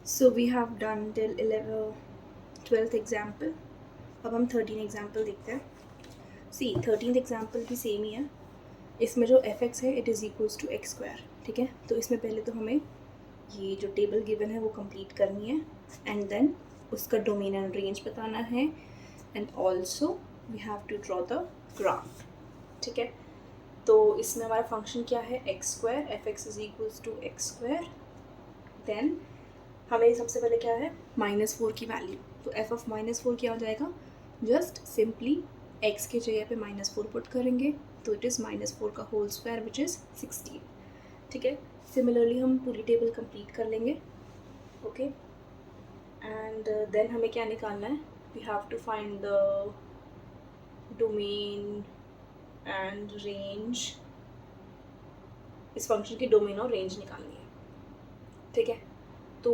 So we have done till 11 12th example. अब हम 13 example देखते हैं. सी 13th एग्जाम्पल भी सेम ही है. इसमें जो एफ एक्स है it is equals to x square. ठीक है, तो इसमें पहले तो हमें ये जो टेबल गिवन है वो कंप्लीट करनी है एंड देन उसका डोमेन एंड रेंज बताना है and also we have to draw the graph. ठीक है, तो इसमें हमारा फंक्शन क्या है, x square. F x is equals to x square. Then हमें सबसे पहले क्या है, -4 की वैल्यू. तो एफ ऑफ -4 क्या हो जाएगा, जस्ट सिंपली एक्स के जगह पे -4 पुट करेंगे तो इट इज़ -4 का होल स्क्वायर विच इज़ 16. ठीक है, सिमिलरली हम पूरी टेबल कंप्लीट कर लेंगे. ओके, एंड देन हमें क्या निकालना है, we have to find the domain and range. इस फंक्शन की डोमेन और रेंज निकालनी है. ठीक है, तो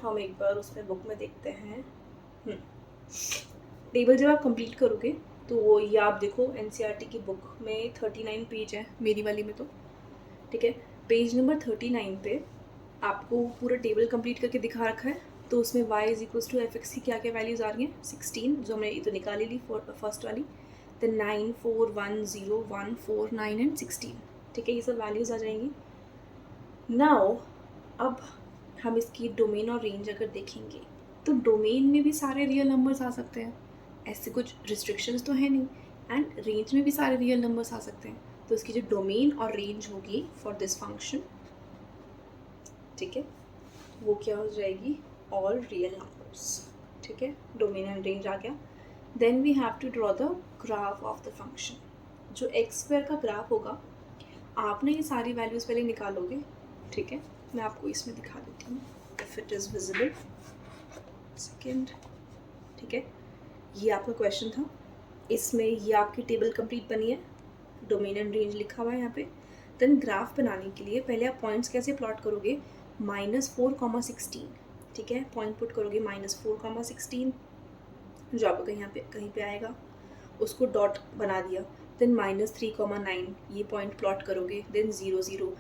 हम एक बार उसमें बुक में देखते हैं. टेबल जब आप कंप्लीट करोगे तो वो ये आप देखो एनसीईआरटी की बुक में 39 पेज है, मेरी वाली में तो. ठीक है, पेज नंबर 39 पे आपको पूरा टेबल कंप्लीट करके दिखा रखा है. तो उसमें y is equals to f x की क्या क्या वैल्यूज़ आ रही हैं, 16 जो हमने ये तो निकाली ली फर्स्ट वाली. Then 9 4 1 0 1 4 9 and 16. ठीक है, ये सब वैल्यूज़ आ जाएंगी. नाउ अब हम इसकी डोमेन और रेंज अगर देखेंगे तो डोमेन में भी सारे रियल नंबर्स आ सकते हैं, ऐसे कुछ रिस्ट्रिक्शंस तो है नहीं. एंड रेंज में भी सारे रियल नंबर्स आ सकते हैं. तो इसकी जो डोमेन और रेंज होगी फॉर दिस फंक्शन, ठीक है, वो क्या हो जाएगी, ऑल रियल नंबर्स. ठीक है, डोमेन एंड रेंज आ गया. Then we have to draw the graph of the function. जो एक्स स्क्वायर का ग्राफ होगा, आपने ये सारी वैल्यूज़ पहले निकालोगे. ठीक है, मैं आपको इसमें दिखा देती हूँ if it is visible. Second. ठीक है, ये आपका क्वेश्चन था. इसमें ये आपकी टेबल कंप्लीट बनी है, डोमेन एंड रेंज लिखा हुआ है यहाँ पे. देन ग्राफ बनाने के लिए पहले आप पॉइंट्स कैसे प्लॉट करोगे, -4, 16. ठीक है, पॉइंट पुट करोगे -4, 16 जो आपको कहीं पे आएगा, उसको डॉट बना दिया. देन -3, 9 ये पॉइंट प्लॉट करोगे. देन 0 0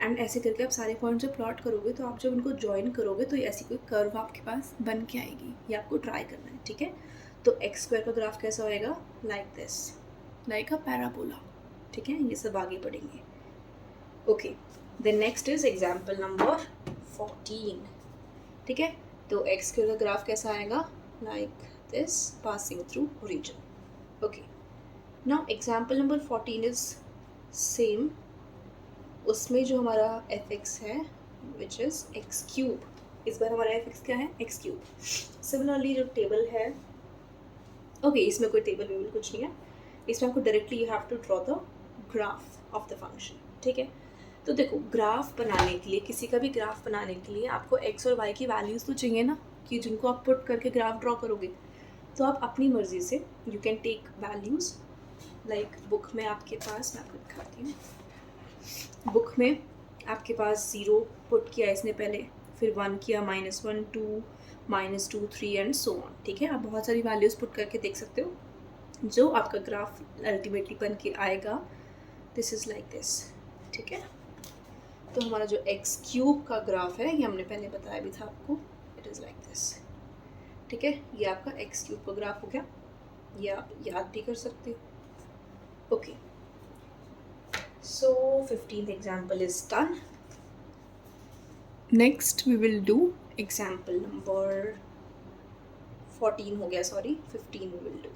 एंड ऐसे करके आप सारे पॉइंट जब प्लॉट करोगे तो आप जब उनको ज्वाइन करोगे तो ऐसी कोई कर्व आपके पास बन के आएगी. ये आपको ट्राई करना है. ठीक है, तो एक्स स्क्वायर का ग्राफ कैसा होएगा, like this, like a parabola. ठीक है, ये सब आगे पढ़ेंगे. Okay, then next is example number 14. ठीक है, तो एक्स स्क्वायर का ग्राफ कैसा आएगा, like this, passing through origin. Okay, now example number 14 is same. उसमें जो हमारा एफ एक्स है विच इज़ एक्स क्यूब. इस बार हमारा एफ एक्स क्या है, एक्स क्यूब. सिमिलरली जो टेबल है, ओके, इसमें कोई टेबल वेबल कुछ नहीं है. इसमें आपको directly you have to draw the graph of the function. ठीक है, तो देखो ग्राफ बनाने के लिए, किसी का भी ग्राफ बनाने के लिए आपको एक्स और वाई की वैल्यूज़ तो चाहिए ना, कि जिनको आप पुट करके ग्राफ ड्रॉ करोगे. तो आप अपनी मर्ज़ी से you can take values. Like book में आपके पास, मैं आपको दिखाती हूँ, बुक में आपके पास 0 पुट किया इसने पहले, फिर 1 किया, -1 2 -2 3 एंड सो ऑन. ठीक है, आप बहुत सारी वैल्यूज़ पुट करके देख सकते हो. जो आपका ग्राफ अल्टीमेटली बन के आएगा, दिस इज़ लाइक दिस. ठीक है, तो हमारा जो एक्स क्यूब का ग्राफ है, ये हमने पहले बताया भी था आपको, इट इज़ लाइक दिस. ठीक है, ये आपका एक्स क्यूब का ग्राफ हो गया. ये आप याद भी कर सकते हो. Okay, so 15th example is done. Next we will do example number 14 हो गया, सॉरी 15 we will do.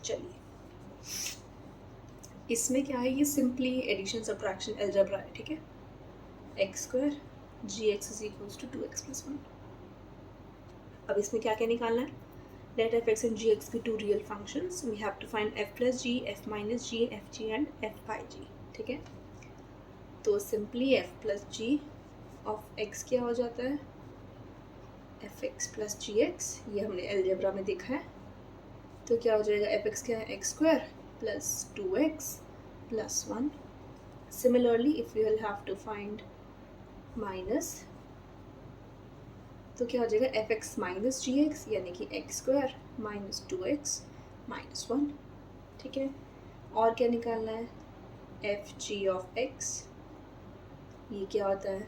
चलिए, इसमें क्या है, ये सिंपली एडिशन सब्ट्रैक्शन अलजेब्रा है. ठीक है, x square g x is equals to 2x + 1. अब इसमें क्या क्या निकालना है, let f x and g x be two real functions. We have to find f + g, f - g, f g and f by g. ठीक है, तो simply f + g of x क्या हो जाता है, f x plus g x. ये हमने algebra में देखा है. तो क्या हो जाएगा, एफ एक्स क्या है, x square plus 2x + 1. Similarly if you will have to find minus, तो क्या हो जाएगा, f x minus g x, यानी कि एक्स स्क्वायर -2x - 1. ठीक है, और क्या निकालना है, एफ जी ऑफ एक्स, ये क्या होता है,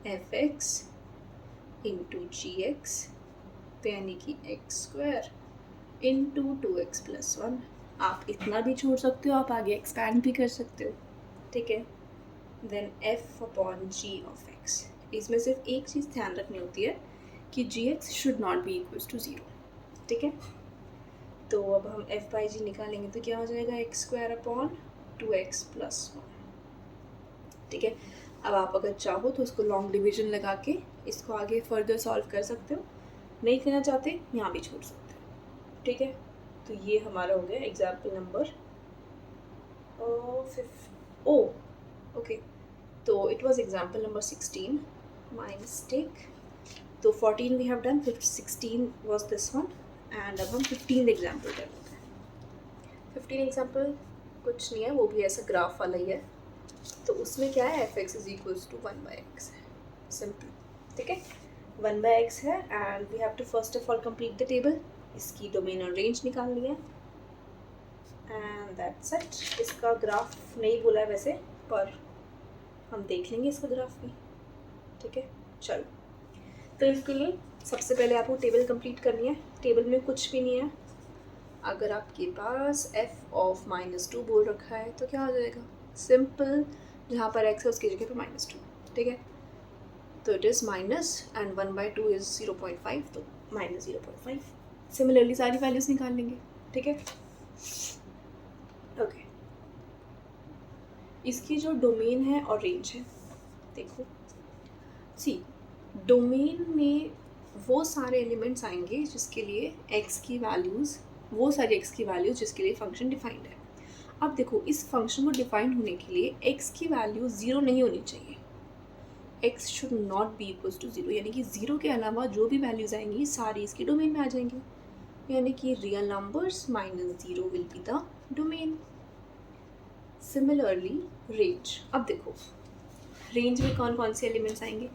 एफ एक्स इंटू जी एक्स, तो यानी कि x square into 2x plus 1। आप इतना भी छोड़ सकते हो, आप आगे एक्सपैंड भी कर सकते हो, ठीक है। Then f upon g of x, इसमें सिर्फ एक चीज़ ध्यान रखनी होती है कि g x should not be equals to 0, ठीक है। तो अब हम f बाई जी निकालेंगे तो क्या हो जाएगा, x square upon 2x plus 1, ठीक है। अब आप अगर चाहो तो इसको लॉन्ग डिवीजन लगा के इसको आगे फर्दर सॉल्व कर सकते हो, नहीं करना चाहते यहाँ भी छोड़ सकते हो, ठीक है। तो ये हमारा हो गया एग्जाम्पल नंबर ओके। तो it was example number 16, my mistake. तो 14 we have done, 16 was this one, and अब हम 15 एग्जाम्पल कर लेते हैं। 15 एग्जाम्पल कुछ नहीं है, वो भी ऐसा ग्राफ वाला ही है। तो उसमें क्या है, f x is equals to 1/x है, सिंपल, ठीक है। 1/x है and we have to first of all complete the table. इसकी डोमेन और रेंज निकालनी है एंड दैट्स इट। इसका ग्राफ नहीं बोला है वैसे, पर हम देख लेंगे इसका ग्राफ भी, ठीक है। चलो, तो इसके लिए सबसे पहले आपको टेबल कंप्लीट करनी है। टेबल में कुछ भी नहीं है। अगर आपके पास f ऑफ -2 बोल रखा है तो क्या हो जाएगा, सिंपल, जहाँ पर x है उसकी जगह पे -2, ठीक है। तो it is minus and 1/2 is 0.5, तो -0.5। सिमिलरली सारी वैल्यूज़ निकाल लेंगे, ठीक है। ओके, इसकी जो डोमेन है और रेंज है, देखो सी, डोमेन में वो सारे एलिमेंट्स आएंगे जिसके लिए x की वैल्यूज़, वो सारी x की वैल्यूज़ जिसके लिए फंक्शन डिफाइंड है। अब देखो, इस फंक्शन को डिफाइन होने के लिए x की वैल्यू 0 नहीं होनी चाहिए, x should not be equals to 0, यानी कि 0 के अलावा जो भी वैल्यूज़ आएंगी सारी इसकी डोमेन में आ जाएंगी, यानी कि real numbers -0 will be the domain. Similarly range, अब देखो रेंज में कौन कौन से एलिमेंट्स आएंगे,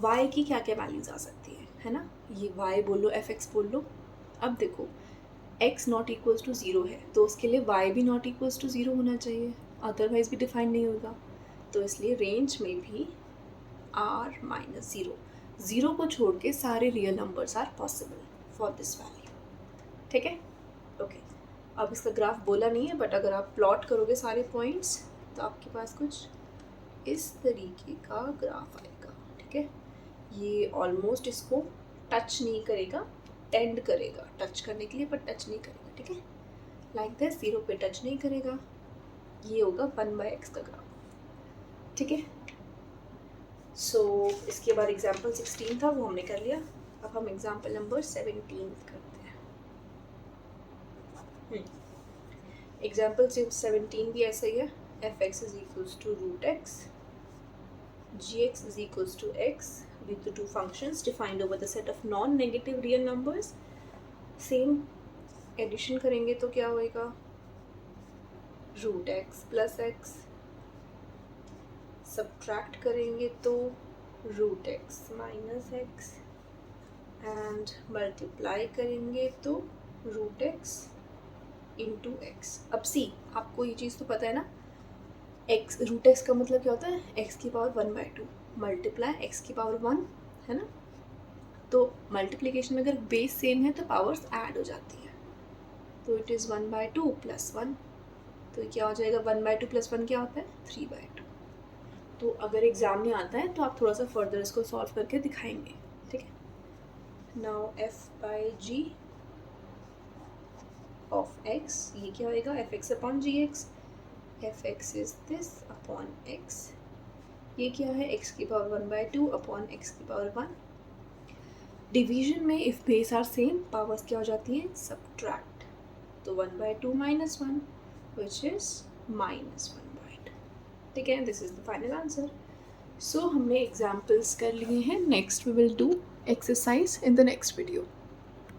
y की क्या क्या वैल्यूज़ आ सकती है ना, ये y बोल लो, fx बोल लो। अब देखो x नॉट इक्वल्स टू 0 है तो उसके लिए y भी नॉट इक्वल्स टू 0 होना चाहिए, अदरवाइज भी डिफाइन नहीं होगा। तो इसलिए रेंज में भी r -0, 0 को छोड़ के सारे real numbers are possible for this value, ठीक है। ओके, अब इसका ग्राफ बोला नहीं है, बट अगर आप प्लॉट करोगे सारे पॉइंट्स तो आपके पास कुछ इस तरीके का ग्राफ आएगा, ठीक है। ये ऑलमोस्ट इसको टच नहीं करेगा, टेंड करेगा टच करने के लिए, पर टच नहीं करेगा, ठीक है। लाइक दिस, 0 पे टच नहीं करेगा। ये होगा 1/x का ग्राफ, ठीक है। सो इसके बाद एग्जाम्पल 16 था, वो हमने कर लिया। अब हम एग्जाम्पल नंबर 17 करते हैं। एग्जाम्पल 17 भी ऐसा ही है, f(x) is equals to √x, gx is equals to x with the two functions defined over the set of non-negative real numbers। Same addition करेंगे तो क्या होएगा, √x प्लस x, सब्ट्रैक्ट करेंगे तो √x minus x, and multiply करेंगे तो √x into x। अब सी, आपको ये चीज़ तो पता है ना, x √x का मतलब क्या होता है, x की पावर 1/2 मल्टीप्लाई x की पावर 1, है ना। तो मल्टीप्लिकेशन में अगर बेस सेम है तो पावर्स ऐड हो जाती है, तो इट इज़ 1/2 प्लस 1, तो क्या हो जाएगा, 1/2 प्लस 1 क्या होता है, 3/2। तो अगर एग्जाम में आता है तो आप थोड़ा सा फर्दर इसको सॉल्व करके दिखाएंगे, ठीक है। नाउ f/g ऑफ x, ये क्या होएगा, f(x) upon gx, f(x) is this upon x, ये क्या है, x की पावर 1/2 अपॉन x की पावर 1। डिवीजन में if base are same powers क्या हो जाती हैं, सब्ट्रैक्ट, तो 1/2 माइनस 1 विच इज -1/2, ठीक है। This is the final answer. So हमने एग्जाम्पल्स कर लिए हैं, next we will do exercise in the next video.